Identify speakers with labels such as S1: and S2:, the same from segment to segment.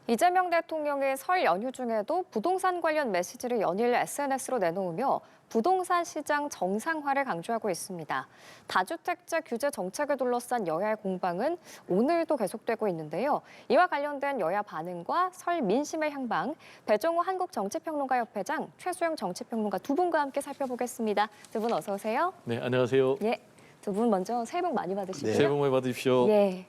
S1: 이재명 대통령이 설 연휴 중에도 부동산 관련 메시지를 연일 SNS로 내놓으며 부동산 시장 정상화를 강조하고 있습니다. 다주택자 규제 정책을 둘러싼 여야의 공방은 오늘도 계속되고 있는데요. 이와 관련된 여야 반응과 설 민심의 향방, 배종호 한국정치평론가협회장, 최수영 정치평론가 두 분과 함께 살펴보겠습니다. 두 분 어서 오세요.
S2: 네, 안녕하세요.
S1: 예, 두 분 먼저 새해 복 많이 받으시고요.
S2: 새해 복 많이 받으십시오.
S1: 예.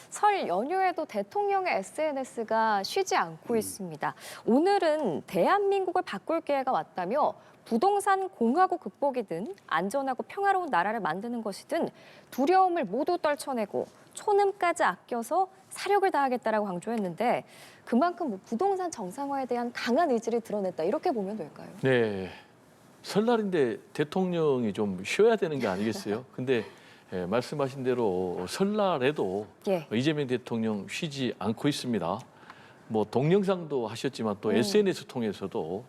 S1: 설 연휴에도 대통령의 SNS가 쉬지 않고 있습니다. 오늘은 대한민국을 바꿀 기회가 왔다며 부동산 공화국 극복이든 안전하고 평화로운 나라를 만드는 것이든 두려움을 모두 떨쳐내고 초능까지 아껴서 사력을 다하겠다라고 강조했는데 그만큼 뭐 부동산 정상화에 대한 강한 의지를 드러냈다 이렇게 보면 될까요?
S2: 네, 설날인데 대통령이 좀 쉬어야 되는 게 아니겠어요? 근데 말씀하신 대로 설날에도 이재명 대통령 쉬지 않고 있습니다. 뭐 동영상도 하셨지만 또 SNS 통해서도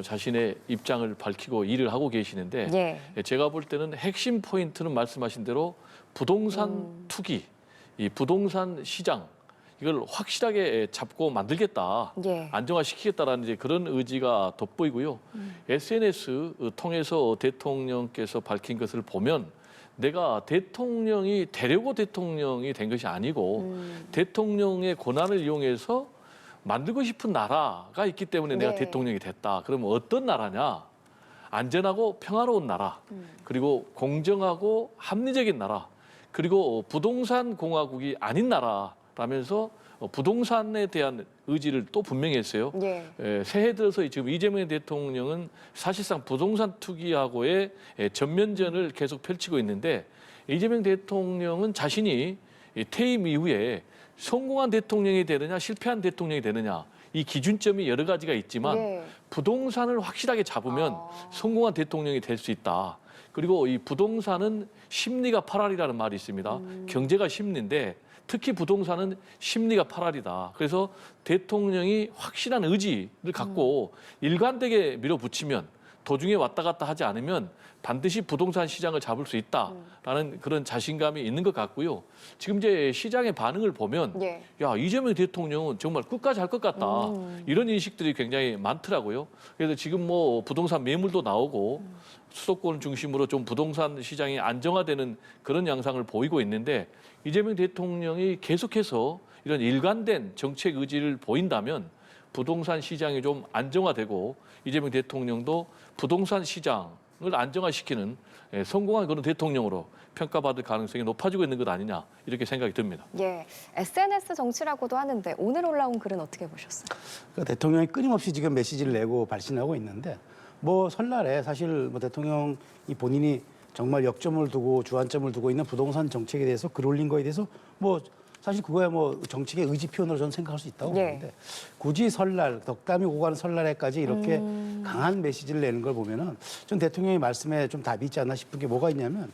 S2: 자신의 입장을 밝히고 일을 하고 계시는데 제가 볼 때는 핵심 포인트는 말씀하신 대로 부동산 투기, 이 부동산 시장 이걸 확실하게 잡고 만들겠다, 안정화시키겠다라는 이제 그런 의지가 돋보이고요. SNS 통해서 대통령께서 밝힌 것을 보면 내가 대통령이 되려고 대통령이 된 것이 아니고 대통령의 권한을 이용해서 만들고 싶은 나라가 있기 때문에 내가 대통령이 됐다. 그러면 어떤 나라냐? 안전하고 평화로운 나라, 그리고 공정하고 합리적인 나라, 그리고 부동산 공화국이 아닌 나라라면서 부동산에 대한 의지를 또 분명히 했어요. 새해 들어서 지금 이재명 대통령은 사실상 부동산 투기하고의 전면전을 계속 펼치고 있는데 이재명 대통령은 자신이 퇴임 이후에 성공한 대통령이 되느냐 실패한 대통령이 되느냐 이 기준점이 여러 가지가 있지만 부동산을 확실하게 잡으면 성공한 대통령이 될 수 있다. 그리고 이 부동산은 심리가 8알이라는 말이 있습니다. 경제가 심리인데 특히 부동산은 심리가 8알이다. 그래서 대통령이 확실한 의지를 갖고 일관되게 밀어붙이면 도중에 왔다 갔다 하지 않으면 반드시 부동산 시장을 잡을 수 있다라는 그런 자신감이 있는 것 같고요. 지금 이제 시장의 반응을 보면 야, 이재명 대통령은 정말 끝까지 할 것 같다. 이런 인식들이 굉장히 많더라고요. 그래서 지금 뭐 부동산 매물도 나오고 수도권 중심으로 좀 부동산 시장이 안정화되는 그런 양상을 보이고 있는데 이재명 대통령이 계속해서 이런 일관된 정책 의지를 보인다면 부동산 시장이 좀 안정화되고 이재명 대통령도 부동산 시장을 안정화시키는 성공한 그런 대통령으로 평가받을 가능성이 높아지고 있는 것 아니냐 이렇게 생각이 듭니다.
S1: SNS 정치라고도 하는데 오늘 올라온 글은 어떻게 보셨어요?
S3: 그러니까 대통령이 끊임없이 지금 메시지를 내고 발신하고 있는데 뭐 설날에 사실 뭐 대통령이 본인이 정말 역점을 두고 주안점을 두고 있는 부동산 정책에 대해서 글 올린 거에 대해서 뭐 사실 그거야 뭐 정책의 의지 표현으로 저는 생각할 수 있다고 보는데 굳이 설날, 덕담이 오고 가는 설날에까지 이렇게 강한 메시지를 내는 걸 보면은 전 대통령의 말씀에 좀 답이 있지 않나 싶은 게 뭐가 있냐면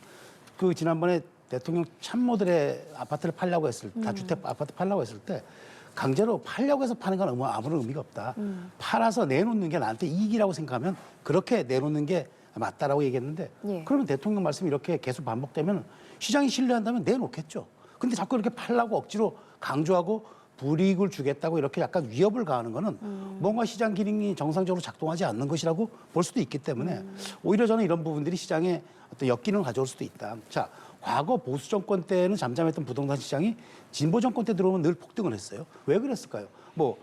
S3: 그 지난번에 대통령 참모들의 아파트를 팔려고 했을 때, 다주택 아파트 팔려고 했을 때 강제로 팔려고 해서 파는 건 아무런 의미가 없다. 팔아서 내놓는 게 나한테 이익이라고 생각하면 그렇게 내놓는 게 맞다라고 얘기했는데 그러면 대통령 말씀이 이렇게 계속 반복되면 시장이 신뢰한다면 내놓겠죠. 근데 자꾸 이렇게 팔라고 억지로 강조하고 불이익을 주겠다고 이렇게 약간 위협을 가하는 거는 뭔가 시장 기능이 정상적으로 작동하지 않는 것이라고 볼 수도 있기 때문에 오히려 저는 이런 부분들이 시장에 어떤 역기능을 가져올 수도 있다. 자, 과거 보수 정권 때는 잠잠했던 부동산 시장이 진보 정권 때 들어오면 늘 폭등을 했어요. 왜 그랬을까요? 뭐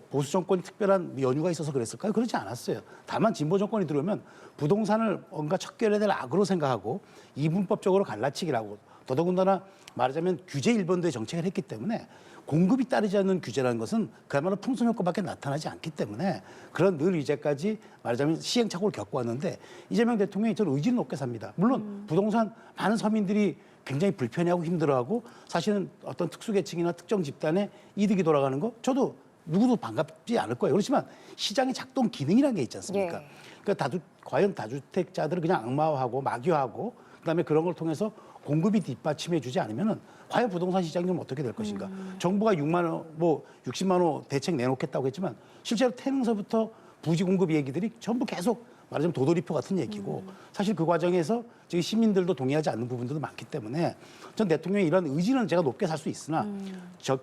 S3: 보수 정권이 특별한 연유가 있어서 그랬을까요? 그렇지 않았어요. 다만 진보 정권이 들어오면 부동산을 뭔가 척결해야 될 악으로 생각하고 이분법적으로 갈라치기라고 더더군다나 말하자면 규제 일본도의 정책을 했기 때문에 공급이 따르지 않는 규제라는 것은 그야말로 풍선 효과밖에 나타나지 않기 때문에 그런 늘 이제까지 말하자면 시행착오를 겪어왔는데 이재명 대통령이 저는 의지는 높게 삽니다. 물론 부동산 많은 서민들이 굉장히 불편해하고 힘들어하고 사실은 어떤 특수계층이나 특정 집단의 이득이 돌아가는 거 저도 누구도 반갑지 않을 거예요. 그렇지만 시장의 작동 기능이라는 게 있지 않습니까? 그러니까 과연 다주택자들을 그냥 악마화하고 막유하고 그다음에 그런 걸 통해서 공급이 뒷받침해 주지 않으면은 과연 부동산 시장이 좀 어떻게 될 것인가? 정부가 6만 원, 뭐 60만 원 대책 내놓겠다고 했지만 실제로 태능서부터 부지 공급 얘기들이 전부 계속 말하자면 도돌이표 같은 얘기고 사실 그 과정에서 지금 시민들도 동의하지 않는 부분들도 많기 때문에 전 대통령의 이런 의지는 제가 높게 살 수 있으나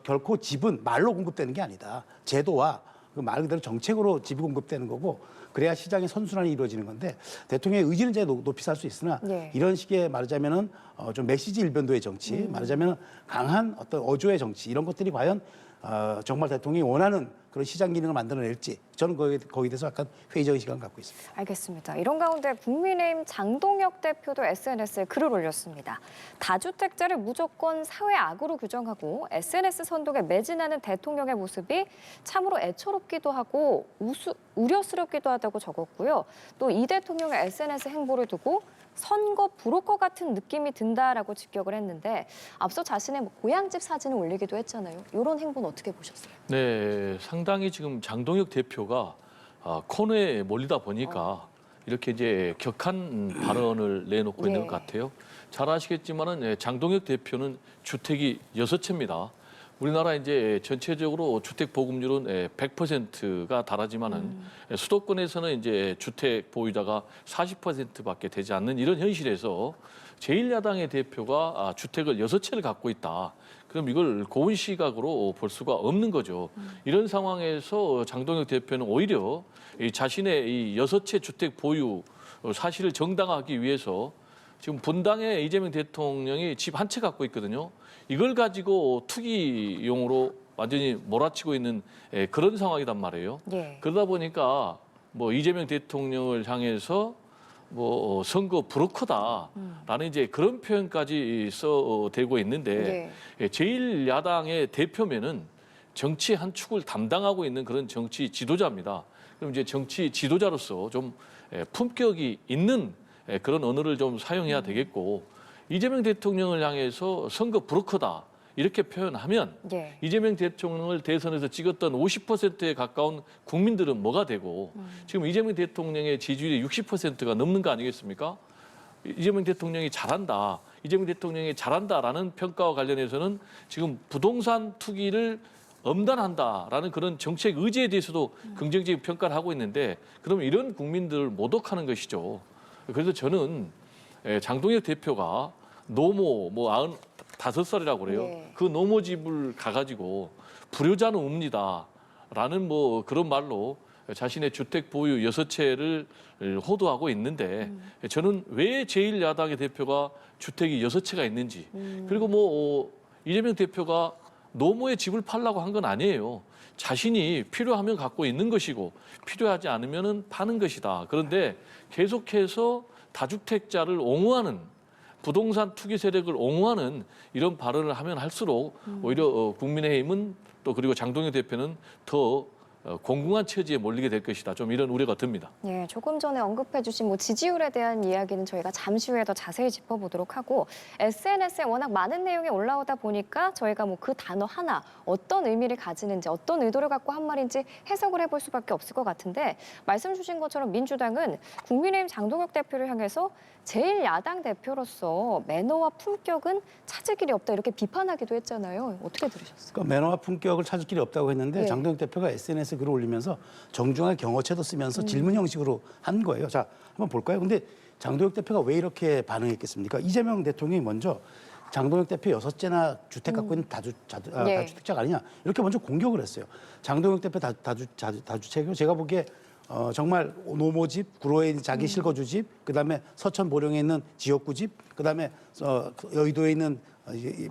S3: 결코 집은 말로 공급되는 게 아니다. 제도와 그 말 그대로 정책으로 집이 공급되는 거고 그래야 시장의 선순환이 이루어지는 건데 대통령의 의지는 제가 높이 살 수 있으나 이런 식의 말하자면은 좀 메시지 일변도의 정치, 말하자면 강한 어떤 어조의 정치 이런 것들이 과연 정말 대통령이 원하는 그런 시장 기능을 만들어낼지 저는 거기에 대해서 약간 회의적인 시간을 갖고 있습니다.
S1: 알겠습니다. 이런 가운데 국민의힘 장동혁 대표도 SNS에 글을 올렸습니다. 다주택자를 무조건 사회 악으로 규정하고 SNS 선동에 매진하는 대통령의 모습이 참으로 애처롭기도 하고 우려스럽기도 하다고 적었고요. 또 이 대통령의 SNS 행보를 두고 선거 브로커 같은 느낌이 든다라고 직격을 했는데 앞서 자신의 고향집 사진을 올리기도 했잖아요. 이런 행보는 어떻게 보셨어요?
S2: 네, 상당히 지금 장동혁 대표가 코너에 몰리다 보니까 이렇게 이제 격한 발언을 내놓고 있는 것 같아요. 잘 아시겠지만은 장동혁 대표는 주택이 6채입니다. 우리나라 이제 전체적으로 주택 보급률은 100%가 달하지만은 수도권에서는 이제 주택 보유자가 40%밖에 되지 않는 이런 현실에서 제1야당의 대표가 주택을 6채를 갖고 있다. 그럼 이걸 고운 시각으로 볼 수가 없는 거죠. 이런 상황에서 장동혁 대표는 오히려 자신의 이 6채 주택 보유 사실을 정당화하기 위해서 지금 분당에 이재명 대통령이 집 한 채 갖고 있거든요. 이걸 가지고 투기용으로 완전히 몰아치고 있는 그런 상황이단 말이에요. 그러다 보니까 뭐 이재명 대통령을 향해서 뭐 선거 브로커다라는 이제 그런 표현까지 써대고 있는데 제1야당의 대표면은 정치 한 축을 담당하고 있는 그런 정치 지도자입니다. 그럼 이제 정치 지도자로서 좀 품격이 있는 그런 언어를 좀 사용해야 되겠고 이재명 대통령을 향해서 선거 브로커다 이렇게 표현하면 이재명 대통령을 대선에서 찍었던 50%에 가까운 국민들은 뭐가 되고 지금 이재명 대통령의 지지율이 60%가 넘는 거 아니겠습니까? 이재명 대통령이 잘한다. 이재명 대통령이 잘한다라는 평가와 관련해서는 지금 부동산 투기를 엄단한다라는 그런 정책 의지에 대해서도 긍정적인 평가를 하고 있는데 그러면 이런 국민들을 모독하는 것이죠. 그래서 저는 장동혁 대표가 노모 뭐 95살이라고 그래요. 그 노모 집을 가가지고 불효자는 웁니다라는 뭐 그런 말로 자신의 주택 보유 6채를 호도하고 있는데 저는 왜 제1야당의 대표가 주택이 6채가 있는지 그리고 뭐 이재명 대표가 노모의 집을 팔라고 한 건 아니에요. 자신이 필요하면 갖고 있는 것이고 필요하지 않으면 파는 것이다. 그런데 계속해서 다주택자를 옹호하는 부동산 투기 세력을 옹호하는 이런 발언을 하면 할수록 오히려 국민의힘은 또 그리고 장동혁 대표는 더 공공한 처지에 몰리게 될 것이다. 좀 이런 우려가 듭니다.
S1: 예, 조금 전에 언급해 주신 뭐 지지율에 대한 이야기는 저희가 잠시 후에 더 자세히 짚어보도록 하고 SNS에 워낙 많은 내용이 올라오다 보니까 저희가 뭐 그 단어 하나 어떤 의미를 가지는지 어떤 의도를 갖고 한 말인지 해석을 해볼 수밖에 없을 것 같은데 말씀 주신 것처럼 민주당은 국민의힘 장동혁 대표를 향해서 제1야당 대표로서 매너와 품격은 찾을 길이 없다 이렇게 비판하기도 했잖아요. 어떻게 들으셨어요?
S3: 그러니까 매너와 품격을 찾을 길이 없다고 했는데 장동혁 대표가 SNS에 글을 올리면서 정중하게 경어체도 쓰면서 질문 형식으로 한 거예요. 자, 한번 볼까요? 근데 장동혁 대표가 왜 이렇게 반응했겠습니까? 이재명 대통령이 먼저 장동혁 대표 6채나 주택 갖고 있는 다주택자가 아니냐 이렇게 먼저 공격을 했어요. 장동혁 대표 다주택이고 제가 보기에 정말 노모집, 구로에 있는 자기 실거주집, 그다음에 서천 보령에 있는 지역구집, 그다음에 여의도에 있는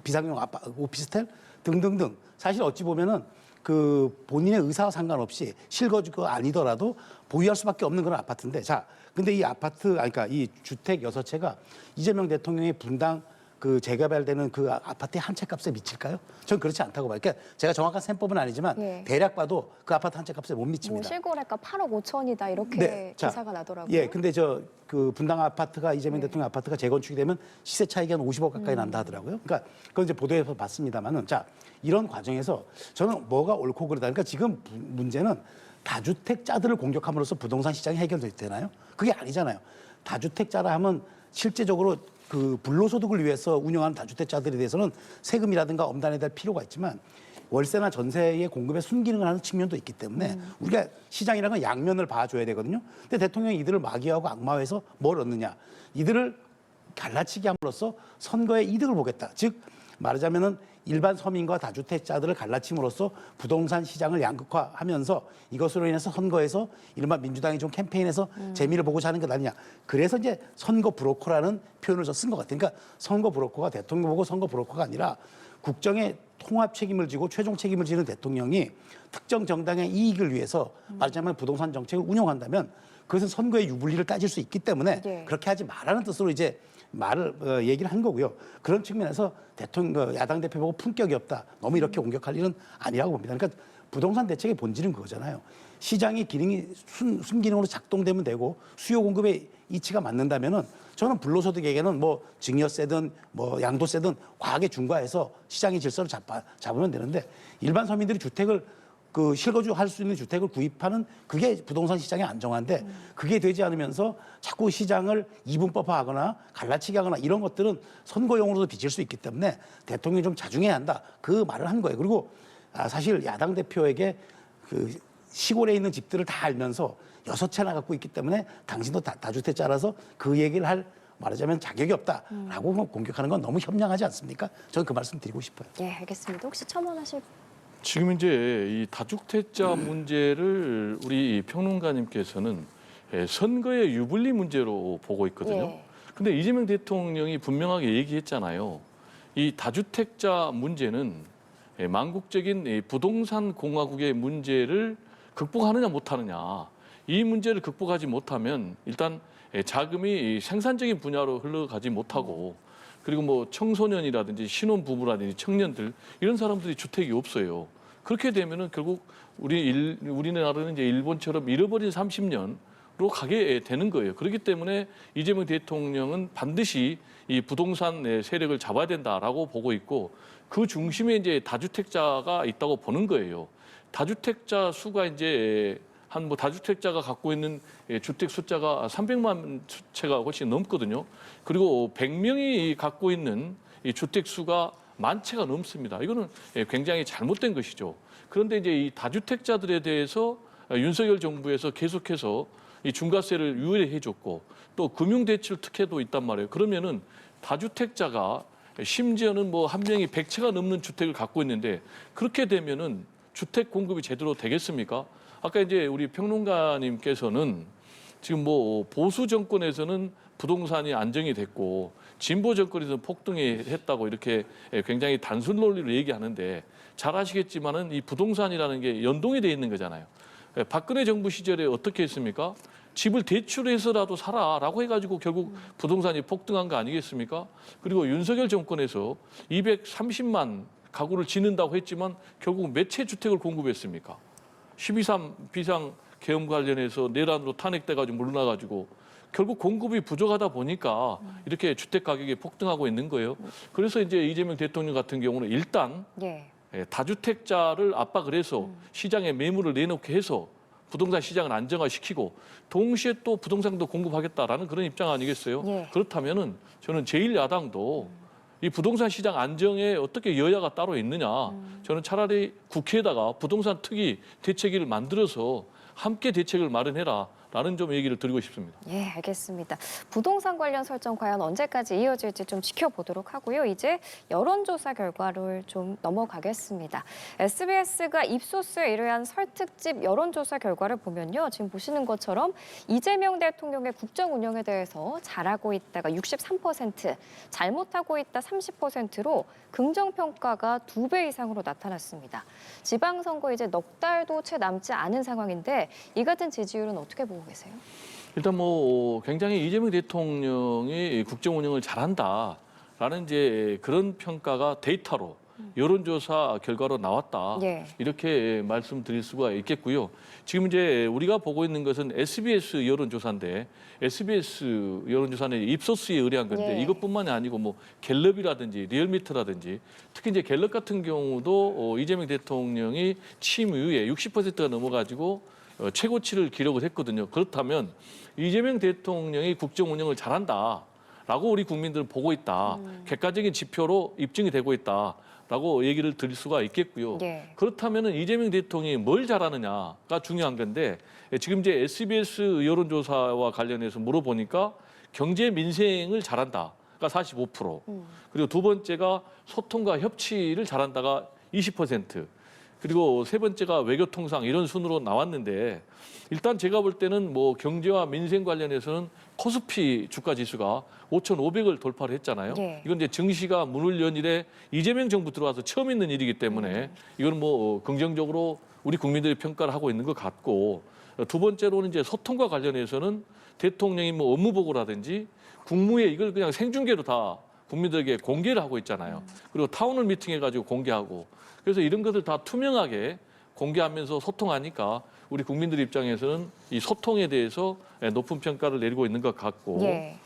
S3: 비상용 오피스텔 등등등. 사실 어찌 보면은 그 본인의 의사와 상관없이 실거주가 아니더라도 보유할 수밖에 없는 그런 아파트인데, 자, 근데 이 아파트, 그러니까 이 주택 6채가 이재명 대통령의 분당 그 재개발되는 그 아파트의 한 채 값에 미칠까요? 전 그렇지 않다고 봐요. 그러니까 제가 정확한 셈법은 아니지만 대략 봐도 그 아파트 한 채 값에 못 미칩니다.
S1: 뭐 실거래가 8억 5천이다 이렇게 기사가 나더라고요.
S3: 예, 근데 그 분당 아파트가 이재명 대통령 아파트가 재건축이 되면 시세 차익이 한 50억 가까이 난다 하더라고요. 그러니까 그건 이제 보도에서 봤습니다만은 자, 이런 과정에서 저는 뭐가 옳고 그르다. 그러니까 지금 문제는 다주택자들을 공격함으로써 부동산 시장이 해결되나요? 그게 아니잖아요. 다주택자라 하면 실제적으로 그 불로소득을 위해서 운영하는 다주택자들에 대해서는 세금이라든가 엄단해야 될 필요가 있지만 월세나 전세의 공급에 순기능을 하는 측면도 있기 때문에 우리가 시장이라는 건 양면을 봐줘야 되거든요. 근데 대통령이 이들을 마귀하고 악마화해서 뭘 얻느냐. 이들을 갈라치기 함으로써 선거의 이득을 보겠다. 즉 말하자면은 일반 서민과 다주택자들을 갈라침으로써 부동산 시장을 양극화하면서 이것으로 인해서 선거에서 이른바 민주당이 좀 캠페인에서 재미를 보고자 하는 것 아니냐. 그래서 이제 선거 브로커라는 표현을 쓴 것 같아요. 그러니까 선거 브로커가 대통령 보고 선거 브로커가 아니라 국정의 통합 책임을 지고 최종 책임을 지는 대통령이 특정 정당의 이익을 위해서 말하자면 부동산 정책을 운영한다면 그것은 선거의 유불리를 따질 수 있기 때문에
S1: 네.
S3: 그렇게 하지 말라는 뜻으로 이제 얘기를 한 거고요. 그런 측면에서 대통령 야당 대표 보고 품격이 없다. 너무 이렇게 공격할 일은 아니라고 봅니다. 그러니까 부동산 대책의 본질은 그거잖아요. 시장의 기능이 순기능으로 작동되면 되고 수요 공급의 이치가 맞는다면은 저는 불로소득에게는 뭐 증여세든 뭐 양도세든 과하게 중과해서 시장의 질서를 잡으면 되는데 일반 서민들이 주택을 실거주할 수 있는 주택을 구입하는 그게 부동산 시장의 안정화인데 그게 되지 않으면서 자꾸 시장을 이분법화하거나 갈라치기 하거나 이런 것들은 선거용으로도 비칠 수 있기 때문에 대통령이 좀 자중해야 한다. 그 말을 한 거예요. 그리고 사실 야당 대표에게 그 시골에 있는 집들을 다 알면서 6채나 갖고 있기 때문에 당신도 다주택자라서 그 얘기를 할 말하자면 자격이 없다라고 공격하는 건 너무 현명하지 않습니까? 저는 그 말씀 드리고 싶어요.
S1: 예, 알겠습니다. 혹시 첨언하실
S2: 지금 이제 이 다주택자 문제를 우리 평론가님께서는 선거의 유불리 문제로 보고 있거든요.
S1: 예.
S2: 근데 이재명 대통령이 분명하게 얘기했잖아요. 이 다주택자 문제는 망국적인 이 부동산 공화국의 문제를 극복하느냐 못하느냐. 이 문제를 극복하지 못하면 일단 자금이 생산적인 분야로 흘러가지 못하고 그리고 뭐 청소년이라든지 신혼부부라든지 청년들 이런 사람들이 주택이 없어요. 그렇게 되면은 결국 우리나라는 이제 일본처럼 잃어버린 30년으로 가게 되는 거예요. 그렇기 때문에 이재명 대통령은 반드시 이 부동산 세력을 잡아야 된다라고 보고 있고 그 중심에 이제 다주택자가 있다고 보는 거예요. 다주택자 수가 이제 다주택자가 갖고 있는 주택 숫자가 300만 채가 훨씬 넘거든요. 그리고 100명이 갖고 있는 이 주택 수가 10,000채가 넘습니다. 이거는 굉장히 잘못된 것이죠. 그런데 이제 이 다주택자들에 대해서 윤석열 정부에서 계속해서 이 중과세를 유예해 줬고 또 금융대출 특혜도 있단 말이에요. 그러면은 다주택자가 심지어는 뭐 한 명이 100채가 넘는 주택을 갖고 있는데 그렇게 되면은 주택 공급이 제대로 되겠습니까? 아까 이제 우리 평론가님께서는 지금 뭐 보수 정권에서는 부동산이 안정이 됐고 진보 정권에서는 폭등이 했다고 이렇게 굉장히 단순 논리로 얘기하는데 잘 아시겠지만은 이 부동산이라는 게 연동이 돼 있는 거잖아요. 박근혜 정부 시절에 어떻게 했습니까? 집을 대출해서라도 사라라고 해가지고 결국 부동산이 폭등한 거 아니겠습니까? 그리고 윤석열 정권에서 230만 가구를 짓는다고 했지만 결국 몇 채 주택을 공급했습니까? 12.3 비상 계엄 관련해서 내란으로 탄핵돼가지고 물러나가지고 결국 공급이 부족하다 보니까 이렇게 주택 가격이 폭등하고 있는 거예요. 그래서 이제 이재명 대통령 같은 경우는 일단 다주택자를 압박을 해서 시장에 매물을 내놓게 해서 부동산 시장을 안정화시키고 동시에 또 부동산도 공급하겠다라는 그런 입장 아니겠어요? 그렇다면은 저는 제1야당도 이 부동산 시장 안정에 어떻게 여야가 따로 있느냐. 저는 차라리 국회에다가 부동산 특위 대책위를 만들어서 함께 대책을 마련해라라는 좀 얘기를 드리고 싶습니다.
S1: 예, 알겠습니다. 부동산 관련 설정 과연 언제까지 이어질지 좀 지켜보도록 하고요. 이제 여론조사 결과를 좀 넘어가겠습니다. SBS가 입소스에 의뢰한 설특집 여론조사 결과를 보면요. 지금 보시는 것처럼 이재명 대통령의 국정 운영에 대해서 잘하고 있다가 63%, 잘못하고 있다 30%로 긍정평가가 2배 이상으로 나타났습니다. 지방선거 이제 넉 달도 채 남지 않은 상황인데 이 같은 지지율은 어떻게 보고 계세요?
S2: 일단 뭐 굉장히 이재명 대통령이 국정 운영을 잘한다라는 이제 그런 평가가 데이터로 여론조사 결과로 나왔다. 이렇게 말씀드릴 수가 있겠고요. 지금 이제 우리가 보고 있는 것은 SBS 여론조사인데 SBS 여론조사는 입소스에 의뢰한 건데 이것뿐만이 아니고 뭐 갤럽이라든지 리얼미터라든지 특히 이제 갤럽 같은 경우도 이재명 대통령이 취임 이후에 60%가 넘어가지고 최고치를 기록을 했거든요. 그렇다면 이재명 대통령이 국정 운영을 잘한다라고 우리 국민들은 보고 있다. 객관적인 지표로 입증이 되고 있다. 라고 얘기를 드릴 수가 있겠고요.
S1: 예.
S2: 그렇다면 이재명 대통령이 뭘 잘하느냐가 중요한 건데 지금 이제 SBS 여론조사와 관련해서 물어보니까 경제 민생을 잘한다가 45%, 그리고 두 번째가 소통과 협치를 잘한다가 20%, 그리고 세 번째가 외교통상 이런 순으로 나왔는데 일단 제가 볼 때는 뭐 경제와 민생 관련해서는 코스피 주가 지수가 5,500을 돌파를 했잖아요.
S1: 예.
S2: 이건 이제 증시가 문을 연 이래 이재명 정부 들어와서 처음 있는 일이기 때문에 이건 뭐 긍정적으로 우리 국민들이 평가를 하고 있는 것 같고, 두 번째로는 이제 소통과 관련해서는 대통령이 뭐 업무 보고라든지 국무회 이걸 그냥 생중계로 다 국민들에게 공개를 하고 있잖아요. 그리고 타운홀 미팅해가지고 공개하고, 그래서 이런 것을 다 투명하게 공개하면서 소통하니까 우리 국민들 입장에서는 이 소통에 대해서 높은 평가를 내리고 있는 것 같고,
S1: 예.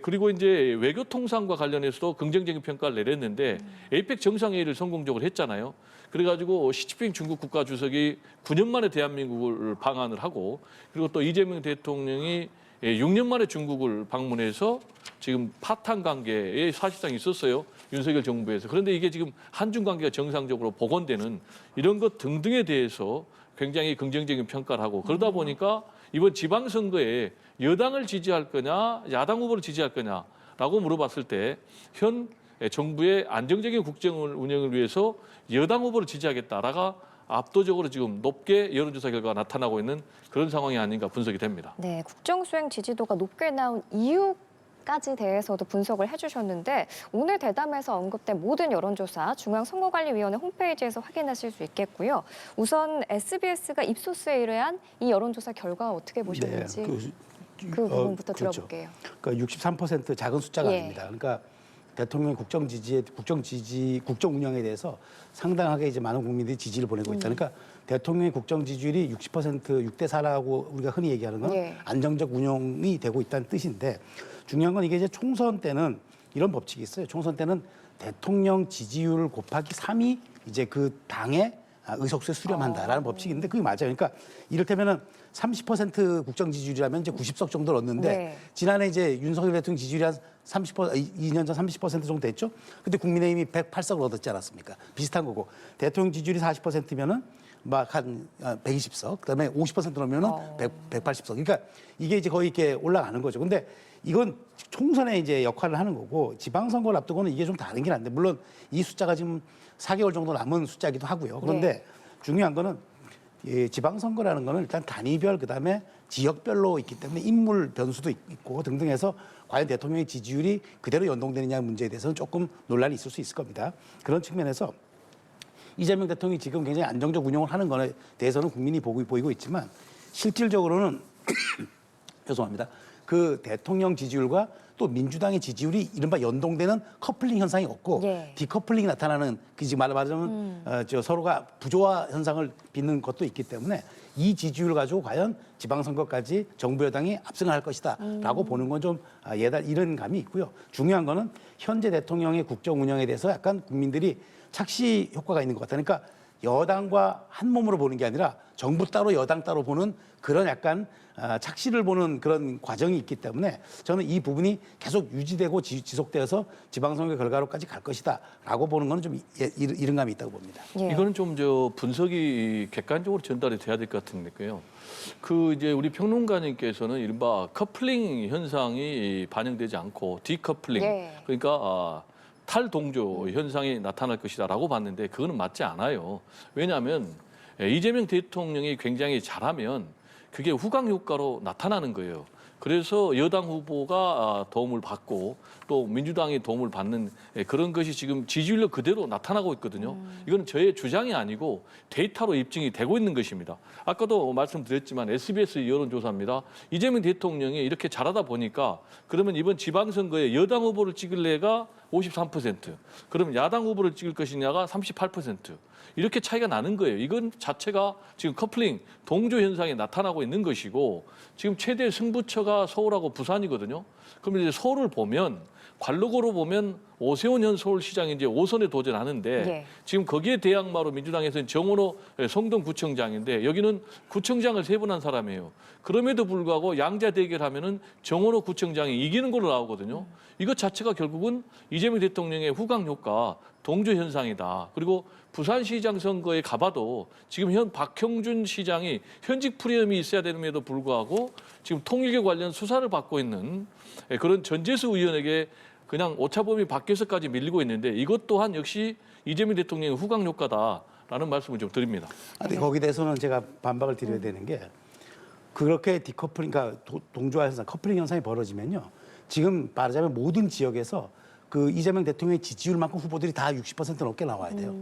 S2: 그리고 이제 외교통상과 관련해서도 긍정적인 평가를 내렸는데 에이펙 정상회의를 성공적으로 했잖아요. 그래가지고 시진핑 중국 국가주석이 9년 만에 대한민국을 방한을 하고, 그리고 또 이재명 대통령이 6년 만에 중국을 방문해서 지금 파탄 관계에 사실상 있었어요. 윤석열 정부에서. 그런데 이게 지금 한중 관계가 정상적으로 복원되는 이런 것 등등에 대해서 굉장히 긍정적인 평가를 하고, 그러다 보니까 이번 지방선거에 여당을 지지할 거냐 야당 후보를 지지할 거냐라고 물어봤을 때 현 정부의 안정적인 국정 운영을 위해서 여당 후보를 지지하겠다라가 압도적으로 지금 높게 여론조사 결과가 나타나고 있는 그런 상황이 아닌가 분석이 됩니다.
S1: 네, 국정수행 지지도가 높게 나온 이유까지 대해서도 분석을 해주셨는데 오늘 대담에서 언급된 모든 여론조사 중앙선거관리위원회 홈페이지에서 확인하실 수 있겠고요. 우선 SBS가 입소스에 의뢰한 이 여론조사 결과 어떻게 보셨는지 그 부분부터
S3: 그렇죠.
S1: 들어볼게요.
S3: 그러니까 63% 작은 숫자가
S1: 예.
S3: 아닙니다. 그러니까 대통령 국정 운영에 대해서 상당하게 이제 많은 국민들이 지지를 보내고 있다. 그러니까 대통령의 국정 지지율이 60% 6대 4라고 우리가 흔히 얘기하는 건
S1: 예.
S3: 안정적 운영이 되고 있다는 뜻인데, 중요한 건 이게 이제 총선 때는 이런 법칙이 있어요. 총선 때는 대통령 지지율 곱하기 3이 이제 그 당의 의석수에 수렴한다라는 법칙이 있는데 그게 맞아요. 그러니까 이를테면은 30% 국정 지지율이라면 이제 90석 정도를 얻는데
S1: 네.
S3: 지난해 이제 윤석열 대통령 지지율이 한 2년 전 30% 정도 됐죠. 근데 국민의힘이 108석을 얻었지 않았습니까? 비슷한 거고, 대통령 지지율이 40%면은 막 한 120석, 그다음에 50% 넣으면은 180석. 그러니까 이게 이제 거의 이렇게 올라가는 거죠. 근데 이건 총선에 이제 역할을 하는 거고, 지방선거를 앞두고는 이게 좀 다른 게 난데, 물론 이 숫자가 지금 4개월 정도 남은 숫자이기도 하고요. 그런데
S1: 네.
S3: 중요한 거는 지방선거라는 거는 일단 단위별 그다음에 지역별로 있기 때문에 인물 변수도 있고 등등해서 과연 대통령의 지지율이 그대로 연동되느냐 문제에 대해서는 조금 논란이 있을 수 있을 겁니다. 그런 측면에서 이재명 대통령이 지금 굉장히 안정적 운영을 하는 것에 대해서는 국민이 보이고 있지만, 실질적으로는 죄송합니다. 그 대통령 지지율과 또 민주당의 지지율이 이른바 연동되는 커플링 현상이 없고
S1: 예.
S3: 디커플링이 나타나는, 그 지금 말하자면 서로가 부조화 현상을 빚는 것도 있기 때문에 이 지지율 가지고 과연 지방선거까지 정부 여당이 압승할 것이다라고 보는 건 좀 이런 감이 있고요. 중요한 거는 현재 대통령의 국정 운영에 대해서 약간 국민들이 착시 효과가 있는 것 같아요. 그러니까 여당과 한 몸으로 보는 게 아니라 정부 따로 여당 따로 보는 그런 약간 착시를 보는 그런 과정이 있기 때문에 저는 이 부분이 계속 유지되고 지속되어서 지방선거 결과로까지 갈 것이다라고 보는 건 좀 이런 감이 있다고 봅니다.
S1: 예.
S2: 이거는 좀 분석이 객관적으로 전달이 돼야 될 것 같은데요. 그 이제 우리 평론가님께서는 이른바 커플링 현상이 반영되지 않고 디커플링,
S1: 예.
S2: 그러니까 탈동조 현상이 나타날 것이다라고 봤는데 그거는 맞지 않아요. 왜냐하면 이재명 대통령이 굉장히 잘하면 그게 후광 효과로 나타나는 거예요. 그래서 여당 후보가 도움을 받고 또 민주당이 도움을 받는 그런 것이 지금 지지율로 그대로 나타나고 있거든요. 이건 저의 주장이 아니고 데이터로 입증이 되고 있는 것입니다. 아까도 말씀드렸지만 SBS 여론조사입니다. 이재명 대통령이 이렇게 잘하다 보니까 그러면 이번 지방선거에 여당 후보를 찍을래가 53%, 그러면 야당 후보를 찍을 것이냐가 38%. 이렇게 차이가 나는 거예요. 이건 자체가 지금 커플링, 동조 현상이 나타나고 있는 것이고, 지금 최대 승부처가 서울하고 부산이거든요. 그러면 이제 서울을 보면 관록으로 보면 오세훈 현 서울시장이 이제 5선에 도전하는데
S1: 예.
S2: 지금 거기에 대항마로 민주당에서는 정원호 성동구청장인데 여기는 구청장을 3번 한 사람이에요. 그럼에도 불구하고 양자 대결하면은 정원호 구청장이 이기는 걸로 나오거든요. 이것 자체가 결국은 이재명 대통령의 후광 효과, 동조 현상이다. 그리고 부산시장 선거에 가봐도 지금 현 박형준 시장이 현직 프리엄이 있어야 됨에도 불구하고 지금 통일교 관련 수사를 받고 있는 그런 전재수 의원에게 그냥 오차범위 밖에서까지 밀리고 있는데 이것 또한 역시 이재명 대통령의 후광 효과다라는 말씀을 좀 드립니다.
S3: 근데 거기에 대해서는 제가 반박을 드려야 되는 게 그렇게 디커플링, 그러니까 동조화 현상, 커플링 현상이 벌어지면요. 지금 말하자면 모든 지역에서 그 이재명 대통령의 지지율만큼 후보들이 다 60% 넘게 나와야 돼요.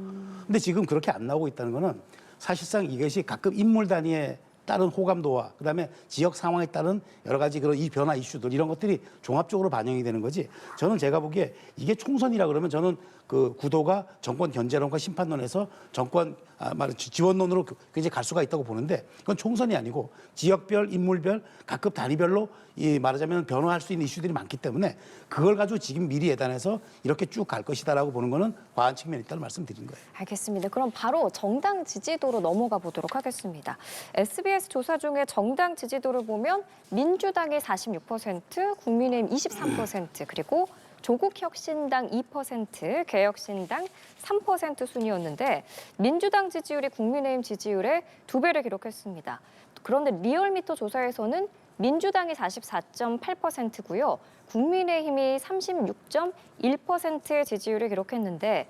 S3: 근데 지금 그렇게 안 나오고 있다는 거는 사실상 이것이 가끔 인물 단위의 따른 호감도와 그다음에 지역 상황에 따른 여러 가지 그런 이 변화 이슈들 이런 것들이 종합적으로 반영이 되는 거지. 저는 제가 보기에 이게 총선이라 그러면 저는 그 구도가 정권 견제론과 심판론에서 정권 지원론으로 굉장히 갈 수가 있다고 보는데 그건 총선이 아니고 지역별, 인물별, 각급 단위별로 이 말하자면 변화할 수 있는 이슈들이 많기 때문에 그걸 가지고 지금 미리 예단해서 이렇게 쭉 갈 것이다라고 보는 거는 과한 측면이 있다는 말씀드린 거예요.
S1: 알겠습니다. 그럼 바로 정당 지지도로 넘어가 보도록 하겠습니다. SBS 조사 중에 정당 지지도를 보면 민주당이 46%, 국민의힘 23%, 그리고 조국혁신당 2%, 개혁신당 3% 순이었는데 민주당 지지율이 국민의힘 지지율의 2배를 기록했습니다. 그런데 리얼미터 조사에서는 민주당이 44.8%고요. 국민의힘이 36.1%의 지지율을 기록했는데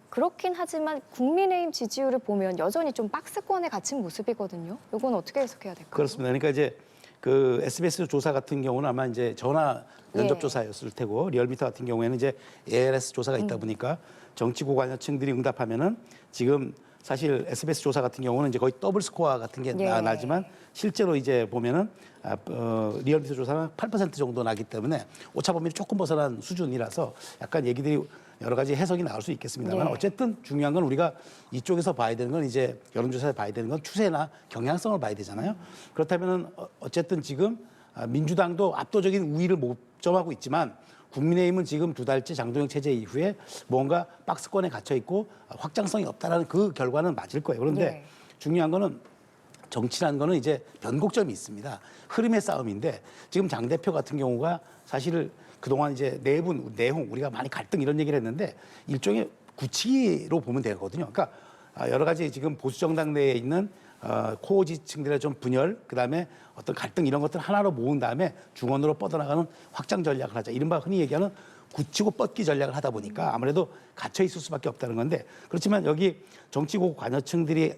S1: 그렇긴 하지만 국민의힘 지지율을 보면 여전히 좀 박스권에 갇힌 모습이거든요. 이건 어떻게 해석해야 될까요?
S3: 그렇습니다. 그러니까 이제 그 SBS 조사 같은 경우는 아마 이제 전화 면접 조사였을 테고 리얼미터 같은 경우에는 이제 ALS 조사가 있다 보니까 정치고 관여층들이 응답하면은 지금 사실 SBS 조사 같은 경우는 이제 거의 더블 스코어 같은 게 나지만 실제로 이제 보면은 리얼미터 조사는 8% 정도 나기 때문에 오차범위를 조금 벗어난 수준이라서 약간 얘기들이 여러 가지 해석이 나올 수 있겠습니다만 어쨌든 중요한 건 우리가 이쪽에서 봐야 되는 건 이제 여론조사에 봐야 되는 건 추세나 경향성을 봐야 되잖아요. 그렇다면은 어쨌든 지금 민주당도 압도적인 우위를 목점하고 있지만 국민의힘은 지금 2달째 장동영 체제 이후에 뭔가 박스권에 갇혀 있고 확장성이 없다라는 그 결과는 맞을 거예요. 그런데 중요한 거는 정치라는 거는 이제 변곡점이 있습니다. 흐름의 싸움인데 지금 장 대표 같은 경우가 사실 그동안 이제 내홍 우리가 많이 갈등 이런 얘기를 했는데 일종의 굳히기로 보면 되거든요. 그러니까 여러 가지 지금 보수 정당 내에 있는 코어 지층들의 좀 분열, 그다음에 어떤 갈등 이런 것들 하나로 모은 다음에 중원으로 뻗어나가는 확장 전략을 하자. 이른바 흔히 얘기하는 굳히고 뻗기 전략을 하다 보니까 아무래도 갇혀 있을 수밖에 없다는 건데 그렇지만 여기 정치고 관여층들이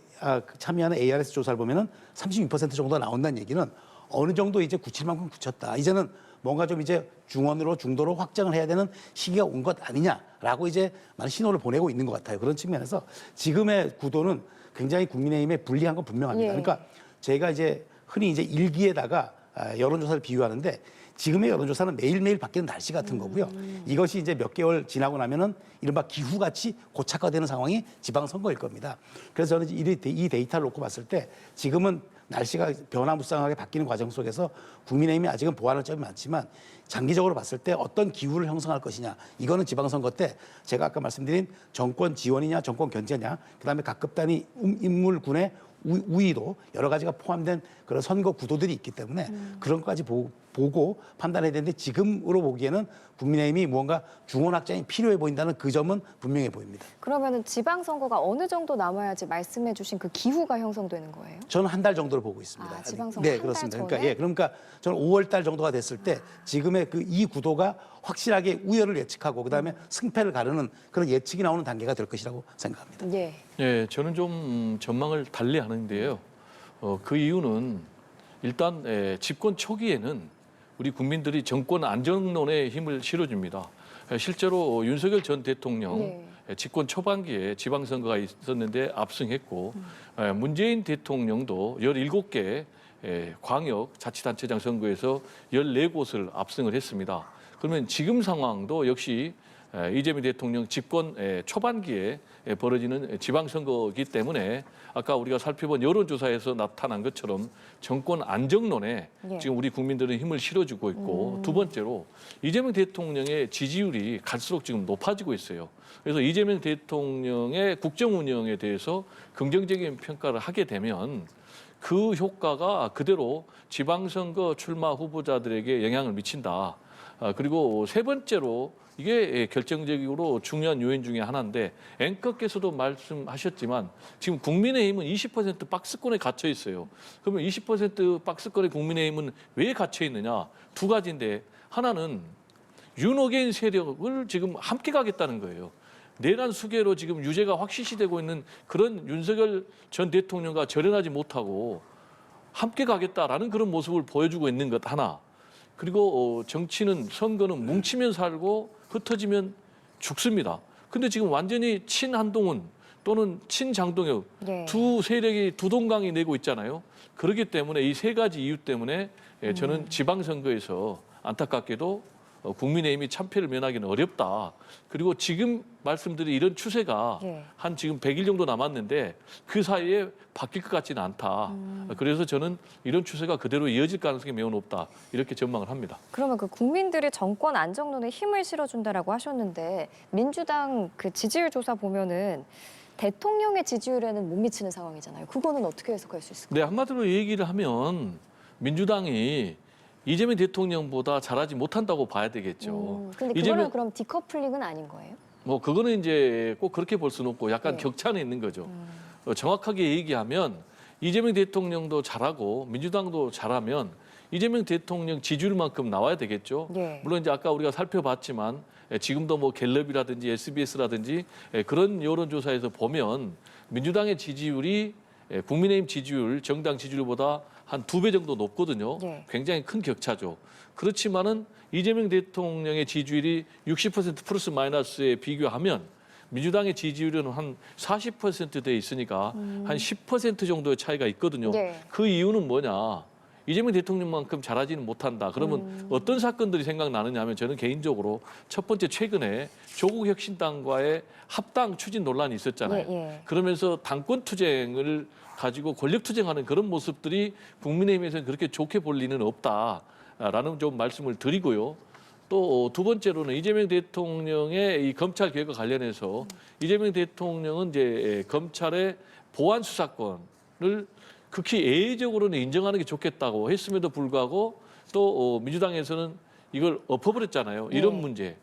S3: 참여하는 ARS 조사를 보면은 32% 정도 나온다는 얘기는 어느 정도 이제 굳힐 만큼 굳혔다. 이제는 뭔가 좀 이제 중원으로 중도로 확장을 해야 되는 시기가 온 것 아니냐라고 이제 많은 신호를 보내고 있는 것 같아요. 그런 측면에서 지금의 구도는 굉장히 국민의힘에 불리한 건 분명합니다. 그러니까 제가 이제 흔히 이제 일기에다가 여론조사를 비유하는데 지금의 여론조사는 매일매일 바뀌는 날씨 같은 거고요. 이것이 이제 몇 개월 지나고 나면은 이른바 기후같이 고착화되는 상황이 지방선거일 겁니다. 그래서 저는 이 데이터를 놓고 봤을 때 지금은 날씨가 변화무쌍하게 바뀌는 과정 속에서 국민의힘이 아직은 보완할 점이 많지만 장기적으로 봤을 때 어떤 기후를 형성할 것이냐. 이거는 지방선거 때 제가 아까 말씀드린 정권 지원이냐 정권 견제냐 그다음에 각급 단위 인물군의 우위도 여러 가지가 포함된 그런 선거 구도들이 있기 때문에 그런 것까지 보고 판단해야 되는데 지금으로 보기에는 국민의힘이 무언가 중원 확장이 필요해 보인다는 그 점은 분명해 보입니다.
S1: 그러면은 지방선거가 어느 정도 남아야지 말씀해 주신 그 기후가 형성되는 거예요?
S3: 저는 한 달 정도를 보고 있습니다.
S1: 지방선거
S3: 네,
S1: 한 달
S3: 그렇습니다.
S1: 전에?
S3: 그러니까 저는 5월 달 정도가 됐을 때 지금의 그 이 구도가 확실하게 우열을 예측하고 그다음에 승패를 가르는 그런 예측이 나오는 단계가 될 것이라고 생각합니다.
S2: 예, 저는 좀 전망을 달리 하는데요. 그 이유는 일단 집권 초기에는 우리 국민들이 정권 안정론에 힘을 실어줍니다. 실제로 윤석열 전 대통령 집권 초반기에 지방선거가 있었는데 압승했고 문재인 대통령도 17개 광역 자치단체장 선거에서 14곳을 압승을 했습니다. 그러면 지금 상황도 역시 이재명 대통령 집권 초반기에 벌어지는 지방선거이기 때문에 아까 우리가 살펴본 여론조사에서 나타난 것처럼 정권 안정론에
S1: 예.
S2: 지금 우리 국민들은 힘을 실어주고 있고 두 번째로 이재명 대통령의 지지율이 갈수록 지금 높아지고 있어요. 그래서 이재명 대통령의 국정 운영에 대해서 긍정적인 평가를 하게 되면 그 효과가 그대로 지방선거 출마 후보자들에게 영향을 미친다. 그리고 세 번째로 이게 결정적으로 중요한 요인 중에 하나인데 앵커께서도 말씀하셨지만 지금 국민의힘은 20% 박스권에 갇혀 있어요. 그러면 20% 박스권에 국민의힘은 왜 갇혀 있느냐? 두 가지인데 하나는 윤호개인 세력을 지금 함께 가겠다는 거예요. 내란 수계로 지금 유죄가 확실시되고 있는 그런 윤석열 전 대통령과 절연하지 못하고 함께 가겠다라는 그런 모습을 보여주고 있는 것 하나. 그리고 정치는 선거는 뭉치면 살고 흩어지면 죽습니다. 근데 지금 완전히 친한동훈 또는 친장동혁
S1: 예.
S2: 두 세력이 두 동강이 내고 있잖아요. 그렇기 때문에 이 세 가지 이유 때문에 저는 지방선거에서 안타깝게도 국민의힘이 참패를 면하기는 어렵다. 그리고 지금 말씀드린 이런 추세가
S1: 예.
S2: 한 지금 100일 정도 남았는데 그 사이에 바뀔 것 같지는 않다. 그래서 저는 이런 추세가 그대로 이어질 가능성이 매우 높다. 이렇게 전망을 합니다.
S1: 그러면 그 국민들이 정권 안정론에 힘을 실어준다라고 하셨는데 민주당 그 지지율 조사 보면은 대통령의 지지율에는 못 미치는 상황이잖아요. 그거는 어떻게 해석할 수 있을까요?
S2: 네, 한마디로 얘기를 하면 민주당이 이재명 대통령보다 잘하지 못한다고 봐야 되겠죠.
S1: 근데 그거는 그럼 디커플링은 아닌 거예요?
S2: 뭐 그거는 이제 꼭 그렇게 볼 수는 없고 약간
S1: 네.
S2: 격차는 있는 거죠. 정확하게 얘기하면 이재명 대통령도 잘하고 민주당도 잘하면 이재명 대통령 지지율만큼 나와야 되겠죠.
S1: 예.
S2: 물론 이제 아까 우리가 살펴봤지만 지금도 뭐 갤럽이라든지 SBS라든지 그런 여론조사에서 보면 민주당의 지지율이 국민의힘 지지율, 정당 지지율보다 한 2배 정도 높거든요.
S1: 예.
S2: 굉장히 큰 격차죠. 그렇지만은 이재명 대통령의 지지율이 60% 플러스 마이너스에 비교하면 민주당의 지지율은 한 40%돼 있으니까 한 10% 정도의 차이가 있거든요.
S1: 예.
S2: 그 이유는 뭐냐? 이재명 대통령만큼 잘하지는 못한다. 그러면 어떤 사건들이 생각나느냐 하면 저는 개인적으로 첫 번째 최근에 조국 혁신당과의 합당 추진 논란이 있었잖아요.
S1: 예, 예.
S2: 그러면서 당권 투쟁을 가지고 권력 투쟁하는 그런 모습들이 국민의힘에서는 그렇게 좋게 볼 리는 없다라는 좀 말씀을 드리고요. 또 두 번째로는 이재명 대통령의 이 검찰 개혁과 관련해서 이재명 대통령은 이제 검찰의 보안 수사권을 극히 예의적으로는 인정하는 게 좋겠다고 했음에도 불구하고 또 민주당에서는 이걸 엎어버렸잖아요. 이런
S1: 네.
S2: 문제.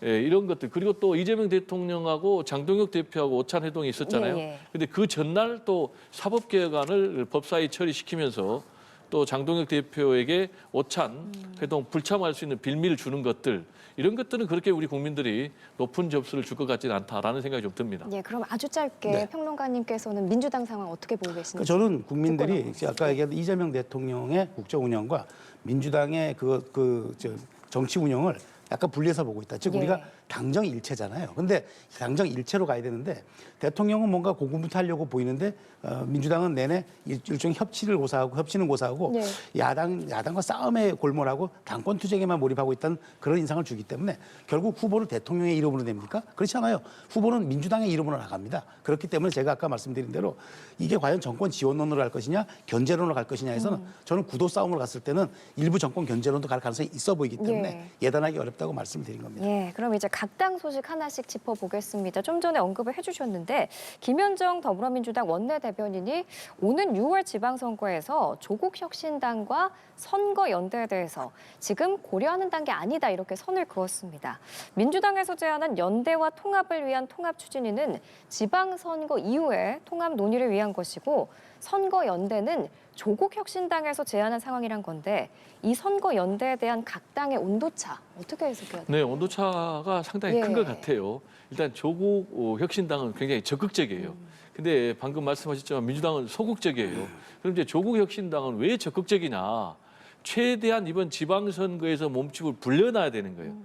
S2: 이런 것들. 그리고 또 이재명 대통령하고 장동혁 대표하고 오찬 회동이 있었잖아요.
S1: 예, 예.
S2: 근데 그 전날 또 사법개혁안을 법사위 처리시키면서 또 장동혁 대표에게 오찬 회동 불참할 수 있는 빌미를 주는 것들. 이런 것들은 그렇게 우리 국민들이 높은 접수를 줄 것 같지는 않다라는 생각이 좀 듭니다.
S1: 예, 그럼 아주 짧게
S3: 네.
S1: 평론가님께서는 민주당 상황 어떻게 보고
S3: 그러니까
S1: 계신지?
S3: 저는 국민들이
S1: 듣고
S3: 아까 얘기한 이재명 대통령의 국정 운영과 민주당의 정치 운영을 약간 분리해서 보고 있다. 즉
S1: 예.
S3: 우리가 당정 일체잖아요. 근데 당정 일체로 가야 되는데 대통령은 뭔가 고군분투하려고 보이는데 민주당은 내내 일종의 협치는 고사하고
S1: 네.
S3: 야당과 싸움에 골몰하고 당권 투쟁에만 몰입하고 있다는 그런 인상을 주기 때문에 결국 후보를 대통령의 이름으로 냅니까? 그렇지 않아요. 후보는 민주당의 이름으로 나갑니다. 그렇기 때문에 제가 아까 말씀드린 대로 이게 과연 정권 지원론으로 갈 것이냐 견제론으로 갈 것이냐에서는 저는 구도 싸움으로 갔을 때는 일부 정권 견제론도 갈 가능성이 있어 보이기 때문에 예단하기 어렵다고 말씀드린 겁니다.
S1: 예, 그럼 이제 각 당 소식 하나씩 짚어보겠습니다. 좀 전에 언급을 해주셨는데 김현정 더불어민주당 원내대변인이 오는 6월 지방선거에서 조국혁신당과 선거연대에 대해서 지금 고려하는 단계 아니다 이렇게 선을 그었습니다. 민주당에서 제안한 연대와 통합을 위한 통합 추진위는 지방선거 이후에 통합 논의를 위한 것이고 선거연대는 조국혁신당에서 제안한 상황이란 건데 이 선거연대에 대한 각 당의 온도차 어떻게 해석해야 돼요?
S2: 네, 온도차가 상당히 큰 것 같아요. 일단 조국 혁신당은 굉장히 적극적이에요. 근데 방금 말씀하셨지만 민주당은 소극적이에요. 그럼 이제 조국 혁신당은 왜 적극적이냐? 최대한 이번 지방선거에서 몸집을 불려놔야 되는 거예요.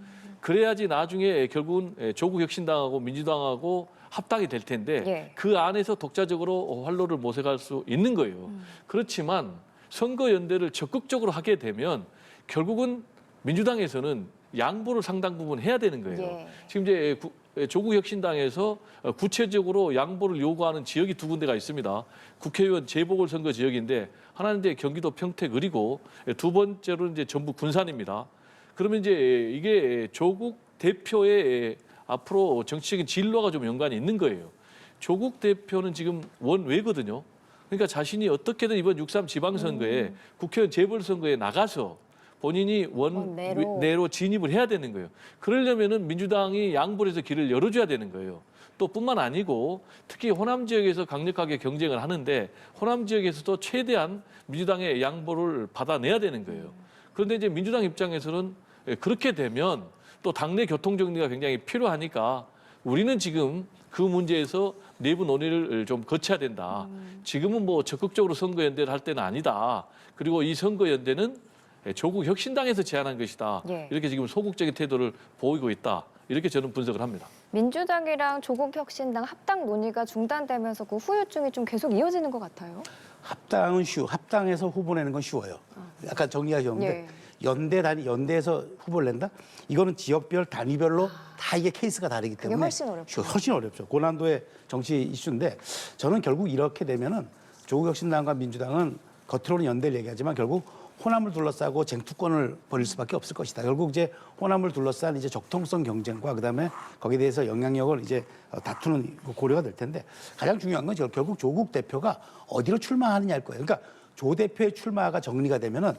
S2: 그래야지 나중에 결국은 조국 혁신당하고 민주당하고 합당이 될 텐데
S1: 예.
S2: 그 안에서 독자적으로 활로를 모색할 수 있는 거예요. 그렇지만 선거연대를 적극적으로 하게 되면 결국은 민주당에서는 양보를 상당 부분 해야 되는 거예요.
S1: 예.
S2: 지금 이제 조국혁신당에서 구체적으로 양보를 요구하는 지역이 두 군데가 있습니다. 국회의원 재보궐선거 지역인데 하나는 이제 경기도 평택 을이고 두 번째로는 이제 전북 군산입니다. 그러면 이제 이게 조국 대표의 앞으로 정치적인 진로가 좀 연관이 있는 거예요. 조국 대표는 지금 원외거든요. 그러니까 자신이 어떻게든 이번 6.3 지방선거에 국회의원 재보궐선거에 나가서 본인이 원내로 진입을 해야 되는 거예요. 그러려면은 민주당이 양보를 해서 길을 열어줘야 되는 거예요. 또 뿐만 아니고 특히 호남 지역에서 강력하게 경쟁을 하는데 호남 지역에서도 최대한 민주당의 양보를 받아내야 되는 거예요. 그런데 이제 민주당 입장에서는 그렇게 되면 또 당내 교통 정리가 굉장히 필요하니까 우리는 지금 그 문제에서 내부 논의를 좀 거쳐야 된다. 지금은 뭐 적극적으로 선거연대를 할 때는 아니다. 그리고 이 선거연대는 조국 혁신당에서 제안한 것이다.
S1: 예.
S2: 이렇게 지금 소극적인 태도를 보이고 있다. 이렇게 저는 분석을 합니다.
S1: 민주당이랑 조국혁신당 합당 논의가 중단되면서 그 후유증이 좀 계속 이어지는 것 같아요.
S3: 합당은 합당해서 후보 내는 건 쉬워요. 약간 정리가 쉬운데
S1: 예.
S3: 연대에서 후보를 낸다? 이거는 지역별 단위별로 다 이게 케이스가 다르기 때문에
S1: 훨씬 어렵죠.
S3: 훨씬 어렵죠. 고난도의 정치 이슈인데 저는 결국 이렇게 되면은 조국혁신당과 민주당은 겉으로는 연대를 얘기하지만 결국 호남을 둘러싸고 쟁투권을 벌일 수밖에 없을 것이다. 결국 이제 호남을 둘러싼 이제 적통성 경쟁과 그다음에 거기에 대해서 영향력을 이제 다투는 고려가 될 텐데 가장 중요한 건 결국 조국 대표가 어디로 출마하느냐일 거예요. 그러니까 조 대표의 출마가 정리가 되면은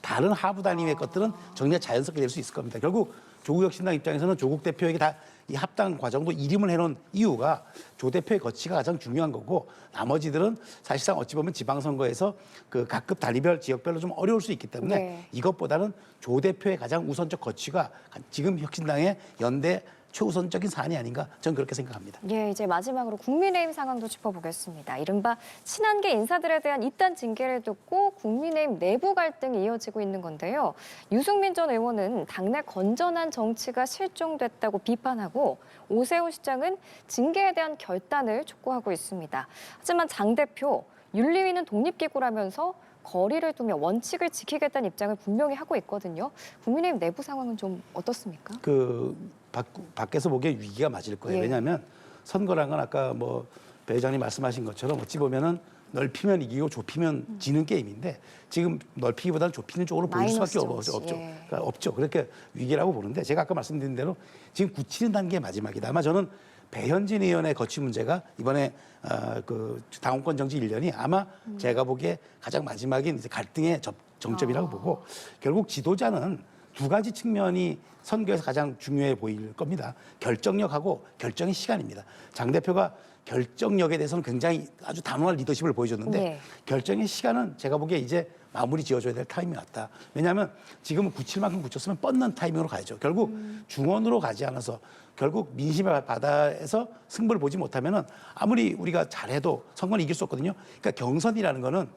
S3: 다른 하부 단위의 것들은 정리가 자연스럽게 될 수 있을 겁니다. 결국 조국혁신당 입장에서는 조국 대표에게 다 이 합당 과정도 이름을 해놓은 이유가 조 대표의 거치가 가장 중요한 거고 나머지들은 사실상 어찌 보면 지방선거에서 그 각급 단위별 지역별로 좀 어려울 수 있기 때문에
S1: 네.
S3: 이것보다는 조 대표의 가장 우선적 거치가 지금 혁신당의 연대 최우선적인 사안이 아닌가 저는 그렇게 생각합니다.
S1: 예, 이제 마지막으로 국민의힘 상황도 짚어보겠습니다. 이른바 친한계 인사들에 대한 이단 징계를 듣고 국민의힘 내부 갈등이 이어지고 있는 건데요. 유승민 전 의원은 당내 건전한 정치가 실종됐다고 비판하고 오세훈 시장은 징계에 대한 결단을 촉구하고 있습니다. 하지만 장 대표, 윤리위는 독립기구라면서 거리를 두며 원칙을 지키겠다는 입장을 분명히 하고 있거든요. 국민의힘 내부 상황은 좀 어떻습니까?
S3: 밖에서 보기에 위기가 맞을 거예요.
S1: 예.
S3: 왜냐하면 선거란 건 아까 뭐 배 회장님 말씀하신 것처럼 어찌 보면은 넓히면 이기고 좁히면 지는 게임인데 지금 넓히기보다는 좁히는 쪽으로 보일 수밖에
S1: 마이너스
S3: 없죠.
S1: 정치, 예.
S3: 그러니까 없죠. 그렇게 위기라고 보는데 제가 아까 말씀드린 대로 지금 굳히는 단계의 마지막이다. 아마 저는 배현진 의원의 거취 문제가 이번에 그 당원권 정지 1년이 아마 제가 보기에 가장 마지막인 이제 갈등의 정점이라고 보고 결국 지도자는 두 가지 측면이 선거에서 가장 중요해 보일 겁니다. 결정력하고 결정의 시간입니다. 장 대표가 결정력에 대해서는 굉장히 아주 단호한 리더십을 보여줬는데
S1: 네.
S3: 결정의 시간은 제가 보기에 이제 마무리 지어줘야 될 타이밍이 왔다. 왜냐하면 지금은 굳힐 만큼 굳혔으면 뻗는 타이밍으로 가야죠. 결국 중원으로 가지 않아서 결국 민심의 바다에서 승부를 보지 못하면은 아무리 우리가 잘해도 선거는 이길 수 없거든요. 그러니까 경선이라는 거는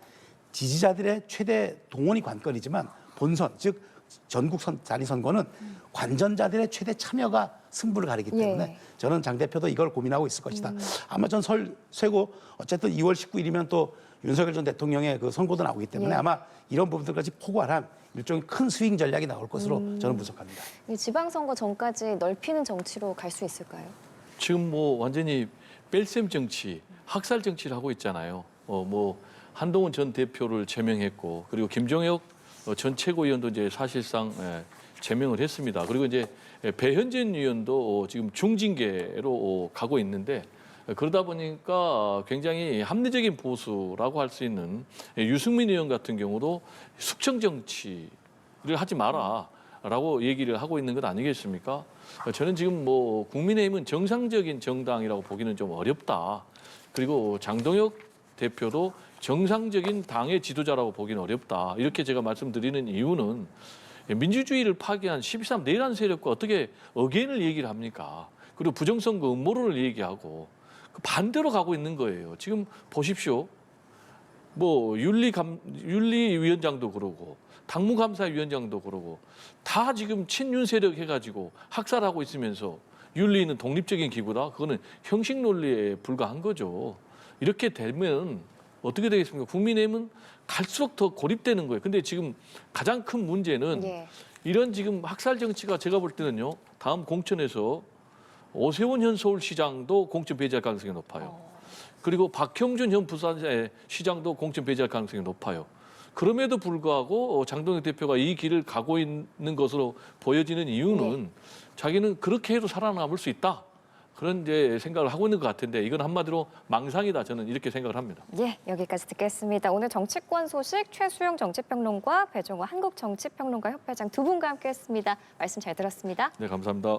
S3: 지지자들의 최대 동원이 관건이지만 본선, 즉 전국 단위 선거는 관전자들의 최대 참여가 승부를 가리기 때문에
S1: 예.
S3: 저는 장 대표도 이걸 고민하고 있을 것이다. 아마 전 설 쇠고 어쨌든 2월 19일이면 또 윤석열 전 대통령의 그 선고도 나오기 때문에
S1: 예.
S3: 아마 이런 부분들까지 포괄한 일종의 큰 스윙 전략이 나올 것으로 저는 분석합니다.
S1: 이 지방선거 전까지 넓히는 정치로 갈 수 있을까요?
S2: 지금 뭐 완전히 뺄셈 정치, 학살 정치를 하고 있잖아요. 뭐 한동훈 전 대표를 제명했고 그리고 김종혁 전 최고위원도 이제 사실상 제명을 했습니다. 그리고 이제 배현진 의원도 지금 중징계로 가고 있는데 그러다 보니까 굉장히 합리적인 보수라고 할 수 있는 유승민 의원 같은 경우도 숙청 정치를 하지 마라라고 얘기를 하고 있는 것 아니겠습니까? 저는 지금 뭐 국민의힘은 정상적인 정당이라고 보기는 좀 어렵다. 그리고 장동혁 대표도 정상적인 당의 지도자라고 보기는 어렵다. 이렇게 제가 말씀드리는 이유는 민주주의를 파괴한 12.3 내란 세력과 어떻게 억엔을 얘기를 합니까? 그리고 부정선거 음모론을 얘기하고 반대로 가고 있는 거예요. 지금 보십시오. 뭐 윤리위원장도 그러고 당무감사위원장도 그러고 다 지금 친윤 세력 해가지고 학살하고 있으면서 윤리는 독립적인 기구다. 그거는 형식 논리에 불과한 거죠. 이렇게 되면 어떻게 되겠습니까? 국민의힘은 갈수록 더 고립되는 거예요. 근데 지금 가장 큰 문제는
S1: 예.
S2: 이런 지금 학살 정치가 제가 볼 때는요. 다음 공천에서 오세훈 현 서울시장도 공천 배제할 가능성이 높아요. 그리고 박형준 현 부산시장도 공천 배제할 가능성이 높아요. 그럼에도 불구하고 장동혁 대표가 이 길을 가고 있는 것으로 보여지는 이유는 자기는 그렇게 해도 살아남을 수 있다. 그런 이제 생각을 하고 있는 것 같은데 이건 한마디로 망상이다. 저는 이렇게 생각을 합니다.
S1: 예, 여기까지 듣겠습니다. 오늘 정치권 소식 최수영 정치평론가, 배종호 한국정치평론가 협회장 두 분과 함께했습니다. 말씀 잘 들었습니다.
S2: 네, 감사합니다.